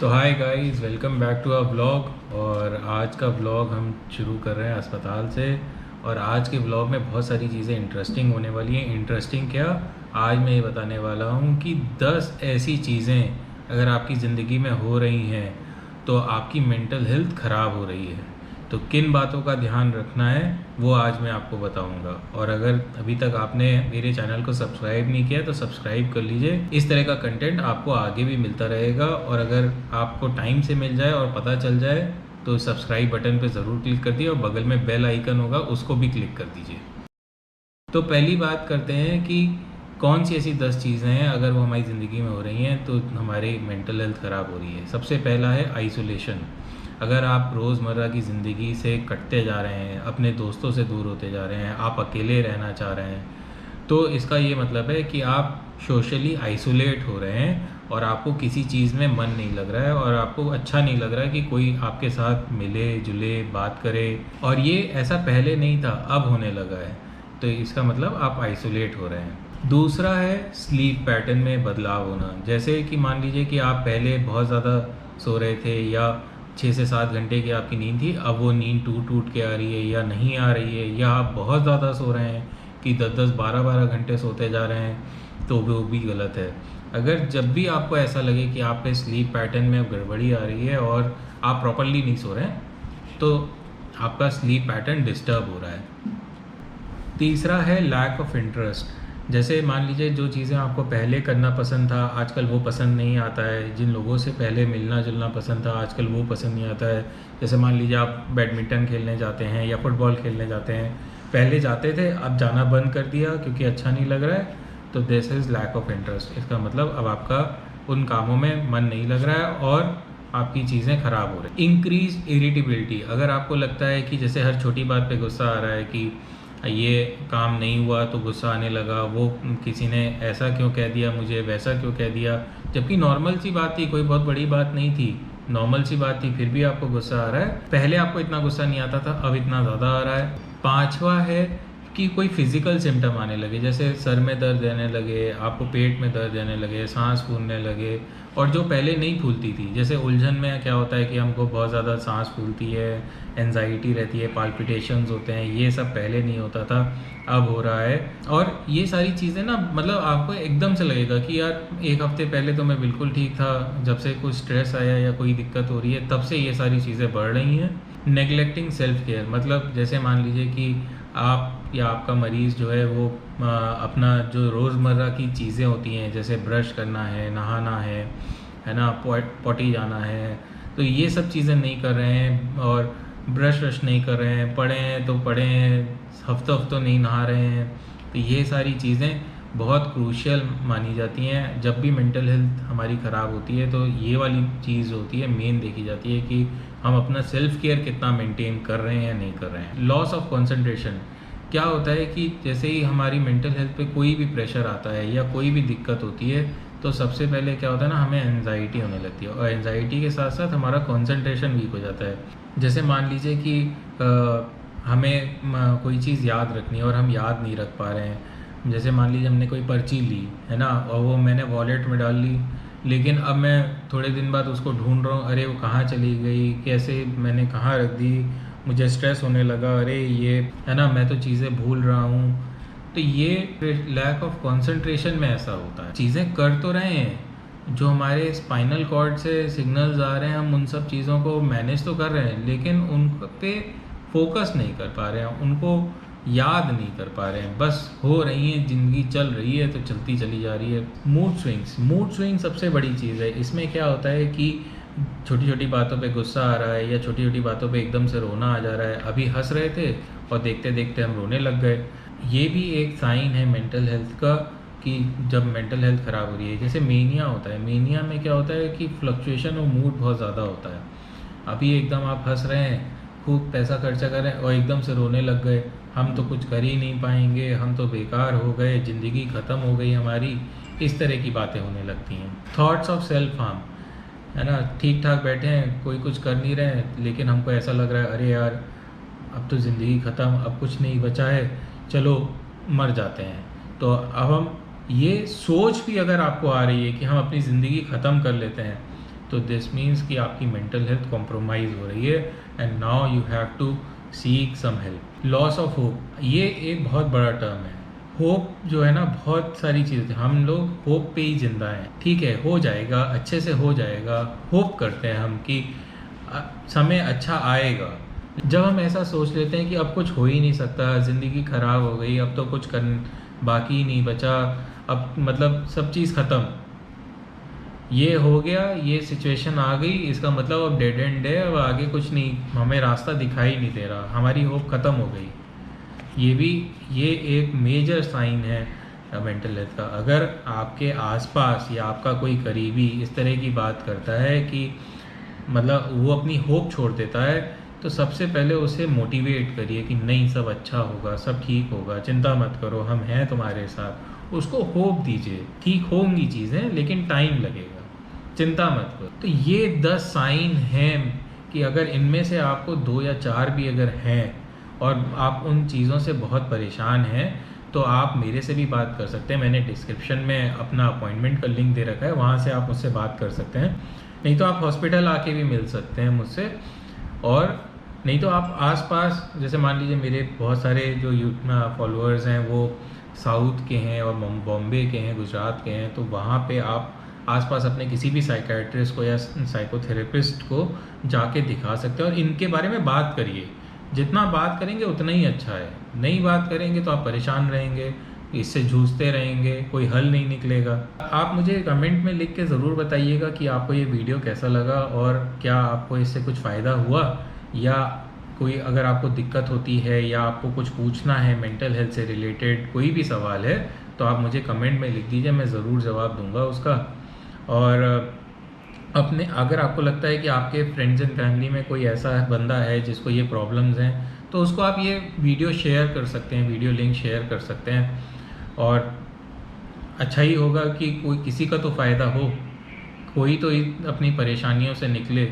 तो hi guys, welcome back to our blog. और आज का ब्लॉग हम शुरू कर रहे हैं अस्पताल से। और आज के ब्लॉग में बहुत सारी चीज़ें इंटरेस्टिंग होने वाली हैं। इंटरेस्टिंग क्या, आज मैं ये बताने वाला हूँ कि 10 ऐसी चीज़ें अगर आपकी ज़िंदगी में हो रही हैं तो आपकी मेंटल हेल्थ ख़राब हो रही है। तो किन बातों का ध्यान रखना है वो आज मैं आपको बताऊंगा। और अगर अभी तक आपने मेरे चैनल को सब्सक्राइब नहीं किया तो सब्सक्राइब कर लीजिए। इस तरह का कंटेंट आपको आगे भी मिलता रहेगा। और अगर आपको टाइम से मिल जाए और पता चल जाए तो सब्सक्राइब बटन पे ज़रूर क्लिक कर दिए और बगल में बेल आइकन होगा उसको भी क्लिक कर दीजिए। तो पहली बात करते हैं कि कौन सी ऐसी 10 चीज़ें हैं अगर वो हमारी ज़िंदगी में हो रही हैं तो हमारी मेंटल हेल्थ ख़राब हो रही है। सबसे पहला है आइसोलेशन। अगर आप रोज़मर्रा की ज़िंदगी से कटते जा रहे हैं, अपने दोस्तों से दूर होते जा रहे हैं, आप अकेले रहना चाह रहे हैं, तो इसका ये मतलब है कि आप सोशली आइसोलेट हो रहे हैं और आपको किसी चीज़ में मन नहीं लग रहा है और आपको अच्छा नहीं लग रहा है कि कोई आपके साथ मिले जुले बात करे। और ये ऐसा पहले नहीं था, अब होने लगा है। तो इसका मतलब आप आइसोलेट हो रहे हैं। दूसरा है स्लीप पैटर्न में बदलाव होना। जैसे कि मान लीजिए कि आप पहले बहुत ज़्यादा सो रहे थे या 6 से 7 घंटे की आपकी नींद थी, अब वो नींद टूट टूट के आ रही है या नहीं आ रही है, या आप बहुत ज़्यादा सो रहे हैं कि 10-10 12-12 घंटे सोते जा रहे हैं, तो वो भी गलत है। अगर जब भी आपको ऐसा लगे कि आपके स्लीप पैटर्न में गड़बड़ी आ रही है और आप प्रॉपरली नहीं सो रहे हैं, तो आपका स्लीप पैटर्न डिस्टर्ब हो रहा है। तीसरा है लैक ऑफ इंटरेस्ट। जैसे मान लीजिए जो चीज़ें आपको पहले करना पसंद था आजकल वो पसंद नहीं आता है। जिन लोगों से पहले मिलना जुलना पसंद था आजकल वो पसंद नहीं आता है। जैसे मान लीजिए आप बैडमिंटन खेलने जाते हैं या फुटबॉल खेलने जाते हैं, पहले जाते थे, अब जाना बंद कर दिया क्योंकि अच्छा नहीं लग रहा है। तो this is lack of interest. इसका मतलब अब आपका उन कामों में मन नहीं लग रहा है और आपकी चीज़ें ख़राब हो रही। Increase irritability. अगर आपको लगता है कि जैसे हर छोटी बात पे गुस्सा आ रहा है कि ये काम नहीं हुआ तो गुस्सा आने लगा, वो किसी ने ऐसा क्यों कह दिया, मुझे वैसा क्यों कह दिया, जबकि नॉर्मल सी बात थी, कोई बहुत बड़ी बात नहीं थी, नॉर्मल सी बात थी, फिर भी आपको गुस्सा आ रहा है। पहले आपको इतना गुस्सा नहीं आता था, अब इतना ज़्यादा आ रहा है। पांचवा है कि कोई फिजिकल सिम्टम आने लगे, जैसे सर में दर्द देने लगे, आपको पेट में दर्द देने लगे, सांस फूलने लगे, और जो पहले नहीं फूलती थी। जैसे उलझन में क्या होता है कि हमको बहुत ज़्यादा सांस फूलती है, एंजाइटी रहती है, पाल्पिटेशंस होते हैं, ये सब पहले नहीं होता था, अब हो रहा है। और ये सारी चीज़ें ना, मतलब आपको एकदम से लगेगा कि यार एक हफ्ते पहले तो मैं बिल्कुल ठीक था, जब से कुछ स्ट्रेस आया या कोई दिक्कत हो रही है तब से ये सारी चीज़ें बढ़ रही हैं। नेगलेक्टिंग सेल्फ केयर, मतलब जैसे मान लीजिए कि आप या आपका मरीज़ जो है वो अपना जो रोज़मर्रा की चीज़ें होती हैं, जैसे ब्रश करना है, नहाना है ना, पॉटी जाना है, तो ये सब चीज़ें नहीं कर रहे हैं और ब्रश वश नहीं कर रहे हैं, पड़े हैं तो पड़े हैं, हफ्तों नहीं नहा रहे हैं। तो ये सारी चीज़ें बहुत क्रूशियल मानी जाती हैं। जब भी मेंटल हेल्थ हमारी ख़राब होती है तो ये वाली चीज़ होती है, मेन देखी जाती है कि हम अपना सेल्फ केयर कितना मेंटेन कर रहे हैं या नहीं कर रहे हैं। Loss of concentration. क्या होता है कि जैसे ही हमारी मेंटल हेल्थ पे कोई भी प्रेशर आता है या कोई भी दिक्कत होती है तो सबसे पहले क्या होता है ना, हमें एनजाइटी होने लगती है, और एनजाइटी के साथ साथ हमारा कंसंट्रेशन वीक हो जाता है। जैसे मान लीजिए कि हमें कोई चीज़ याद रखनी है और हम याद नहीं रख पा रहे हैं। जैसे मान लीजिए हमने कोई पर्ची ली है ना, और वो मैंने वॉलेट में डाल ली, लेकिन अब मैं थोड़े दिन बाद उसको ढूंढ रहा हूँ, अरे वो कहाँ चली गई, कैसे मैंने कहाँ रख दी, मुझे स्ट्रेस होने लगा, अरे ये है ना, मैं तो चीज़ें भूल रहा हूँ। तो ये लैक ऑफ कंसंट्रेशन में ऐसा होता है। चीज़ें कर तो रहे हैं, जो हमारे स्पाइनल कॉर्ड से सिग्नल्स आ रहे हैं, हम उन सब चीज़ों को मैनेज तो कर रहे हैं, लेकिन उन पे फोकस नहीं कर पा रहे हैं, उनको याद नहीं कर पा रहे हैं, बस हो रही है, ज़िंदगी चल रही है तो चलती चली जा रही है। Mood swings. मूड स्विंग सबसे बड़ी चीज़ है। इसमें क्या होता है कि छोटी छोटी बातों पे गुस्सा आ रहा है या छोटी छोटी बातों पे एकदम से रोना आ जा रहा है। अभी हंस रहे थे और देखते देखते हम रोने लग गए। ये भी एक साइन है मेंटल हेल्थ का कि जब मेंटल हेल्थ ख़राब हो रही है। जैसे मेनिया होता है, मेनिया में क्या होता है कि फ्लक्चुएशन और मूड बहुत ज़्यादा होता है। अभी एकदम आप हंस रहे हैं, खूब पैसा खर्चा कर रहे हैं और एकदम से रोने लग गए, हम तो कुछ कर ही नहीं पाएंगे, हम तो बेकार हो गए, ज़िंदगी ख़त्म हो गई हमारी, इस तरह की बातें होने लगती हैं। थॉट्स ऑफ सेल्फ हार्म, है ना, ठीक ठाक बैठे हैं, कोई कुछ कर नहीं रहे हैं, लेकिन हमको ऐसा लग रहा है अरे यार अब तो ज़िंदगी ख़त्म, अब कुछ नहीं बचा है, चलो मर जाते हैं। तो अब हम ये सोच भी अगर आपको आ रही है कि हम अपनी ज़िंदगी ख़त्म कर लेते हैं, तो दिस मीन्स कि आपकी मेंटल हेल्थ कॉम्प्रोमाइज़ हो रही है and now you have to seek some help. Loss of hope, ये एक बहुत बड़ा टर्म है। होप जो है ना, बहुत सारी चीज़ें, हम लोग होप पे ही जिंदा हैं। ठीक है, हो जाएगा, अच्छे से हो जाएगा, होप करते हैं हम कि समय अच्छा आएगा। जब हम ऐसा सोच लेते हैं कि अब कुछ हो ही नहीं सकता, ज़िंदगी ख़राब हो गई, अब तो कुछ कर बाकी ही नहीं बचा, अब मतलब सब चीज़ ख़त्म, ये हो गया, ये सिचुएशन आ गई, इसका मतलब अब डेड एंड है, अब आगे कुछ नहीं, हमें रास्ता दिखाई नहीं दे रहा, हमारी होप ख़त्म हो गई। ये एक मेजर साइन है मेंटल हेल्थ का। अगर आपके आसपास या आपका कोई करीबी इस तरह की बात करता है कि मतलब वो अपनी होप छोड़ देता है, तो सबसे पहले उसे मोटिवेट करिए कि नहीं, सब अच्छा होगा, सब ठीक होगा, चिंता मत करो, हम हैं तुम्हारे साथ। उसको होप दीजिए, ठीक होंगी चीज़ें लेकिन टाइम लगेगा, चिंता मत करो। तो ये 10 साइन हैं कि अगर इनमें से आपको 2 या 4 भी अगर हैं और आप उन चीज़ों से बहुत परेशान हैं, तो आप मेरे से भी बात कर सकते हैं। मैंने डिस्क्रिप्शन में अपना अपॉइंटमेंट का लिंक दे रखा है, वहाँ से आप मुझसे बात कर सकते हैं। नहीं तो आप हॉस्पिटल आके भी मिल सकते हैं मुझसे, और नहीं तो आप आसपास, जैसे मान लीजिए मेरे बहुत सारे जो फॉलोअर्स हैं वो साउथ के हैं और बॉम्बे के हैं, गुजरात के हैं, तो वहाँ पे आप आसपास अपने किसी भी साइकेट्रिस्ट को या साइकोथेरेपिस्ट को जाके दिखा सकते हैं और इनके बारे में बात करिए। जितना बात करेंगे उतना ही अच्छा है, नहीं बात करेंगे तो आप परेशान रहेंगे, इससे जूझते रहेंगे, कोई हल नहीं निकलेगा। आप मुझे कमेंट में लिख के ज़रूर बताइएगा कि आपको ये वीडियो कैसा लगा और क्या आपको इससे कुछ फ़ायदा हुआ, या कोई अगर आपको दिक्कत होती है या आपको कुछ पूछना है मेंटल हेल्थ से रिलेटेड, कोई भी सवाल है तो आप मुझे कमेंट में लिख दीजिए, मैं ज़रूर जवाब दूंगा उसका। और अपने, अगर आपको लगता है कि आपके फ्रेंड्स एंड फैमिली में कोई ऐसा बंदा है जिसको ये प्रॉब्लम्स हैं, तो उसको आप ये वीडियो शेयर कर सकते हैं, वीडियो लिंक शेयर कर सकते हैं। और अच्छा ही होगा कि कोई, किसी का तो फ़ायदा हो, कोई तो अपनी परेशानियों से निकले।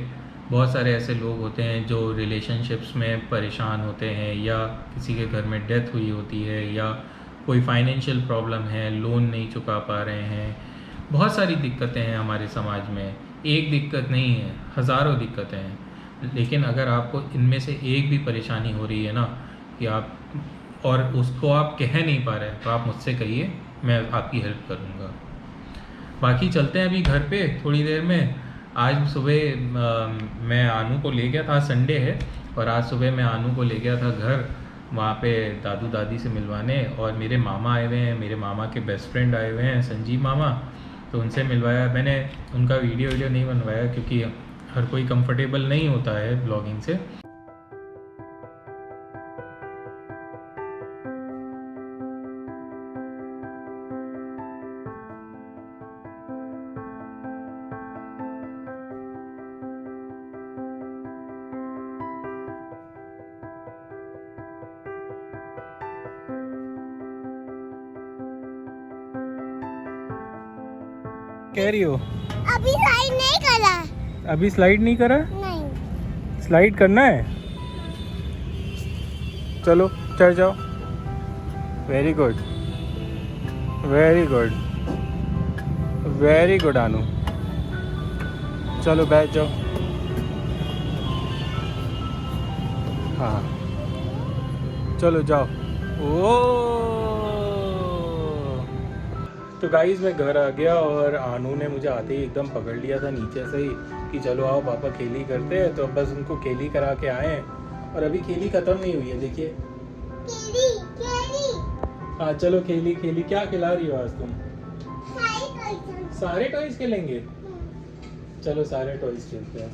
बहुत सारे ऐसे लोग होते हैं जो रिलेशनशिप्स में परेशान होते हैं, या किसी के घर में डेथ हुई होती है, या कोई फाइनेंशियल प्रॉब्लम है, लोन नहीं चुका पा रहे हैं। बहुत सारी दिक्कतें हैं हमारे समाज में, एक दिक्कत नहीं है, हज़ारों दिक्कतें हैं। लेकिन अगर आपको इनमें से एक भी परेशानी हो रही है ना, कि आप और उसको आप कह नहीं पा रहे हैं, तो आप मुझसे कहिए, मैं आपकी हेल्प करूँगा। बाकी चलते हैं अभी घर पे थोड़ी देर में। आज सुबह मैं आनू को ले गया था, आज संडे है, और आज सुबह मैं आनू को ले गया था घर, वहाँ पे दादू दादी से मिलवाने, और मेरे मामा आए हुए हैं, मेरे मामा के बेस्ट फ्रेंड आए हुए हैं, संजीव मामा, तो उनसे मिलवाया। मैंने उनका वीडियो नहीं बनवाया क्योंकि हर कोई कंफर्टेबल नहीं होता है ब्लॉगिंग से। कह रही हो अभी स्लाइड नहीं करा। अभी स्लाइड नहीं करा? नहीं, स्लाइड करना है, चलो चढ़ जाओ। Very good, very good, very good आनू, चलो बैठ जाओ। हाँ चलो जाओ। ओ तो गाइस मैं घर आ गया और आनू ने मुझे आते ही एकदम पकड़ लिया था नीचे से ही कि चलो आओ पापा खेली करते हैं। तो बस उनको खेली करा के आए हैं, और अभी खेली ख़त्म नहीं हुई है, देखिए। हाँ चलो खेली खेली। क्या खिला रही हो आज तुम? सारे टॉयज खेलेंगे? चलो सारे टॉयज खेलते हैं।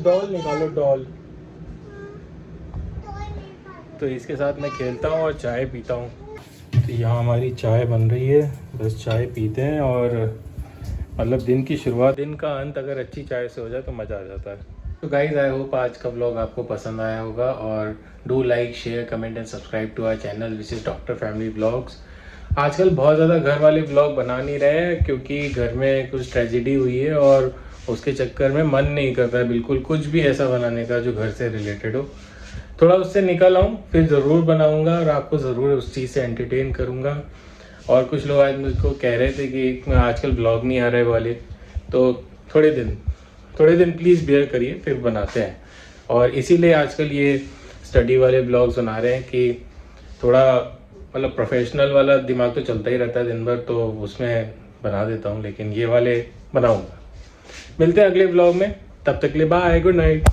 डॉल निकालो, डॉल। तो इसके साथ मैं खेलता हूँ और चाय पीता हूँ। तो यहाँ हमारी चाय बन रही है, बस चाय पीते हैं, और मतलब दिन की शुरुआत, दिन का अंत अगर अच्छी चाय से हो जाए तो मज़ा आ जाता है। तो गाइज़ आई होप आज का व्लॉग आपको पसंद आया होगा, और do like, share, comment and subscribe to our channel which is doctor family vlogs. आजकल बहुत ज़्यादा घर वाले व्लॉग बना नहीं रहे हैं क्योंकि घर में कुछ ट्रेजिडी हुई है, और उसके चक्कर में मन नहीं करता है बिल्कुल कुछ भी ऐसा बनाने का जो घर से रिलेटेड हो। थोड़ा उससे निकल आऊँ फिर ज़रूर बनाऊँगा और आपको ज़रूर उस चीज़ से एंटरटेन करूँगा। और कुछ लोग आज मुझको कह रहे थे कि आजकल ब्लॉग नहीं आ रहे वाले, तो थोड़े दिन प्लीज़ बेयर करिए, फिर बनाते हैं। और इसीलिए आजकल ये स्टडी वाले ब्लॉग्स बना रहे हैं कि थोड़ा मतलब प्रोफेशनल वाला दिमाग तो चलता ही रहता है दिन भर, तो उसमें बना देता हूँ, लेकिन ये वाले बनाऊँगा। मिलते हैं अगले ब्लॉग में, तब तक के लिए बाय, गुड नाइट।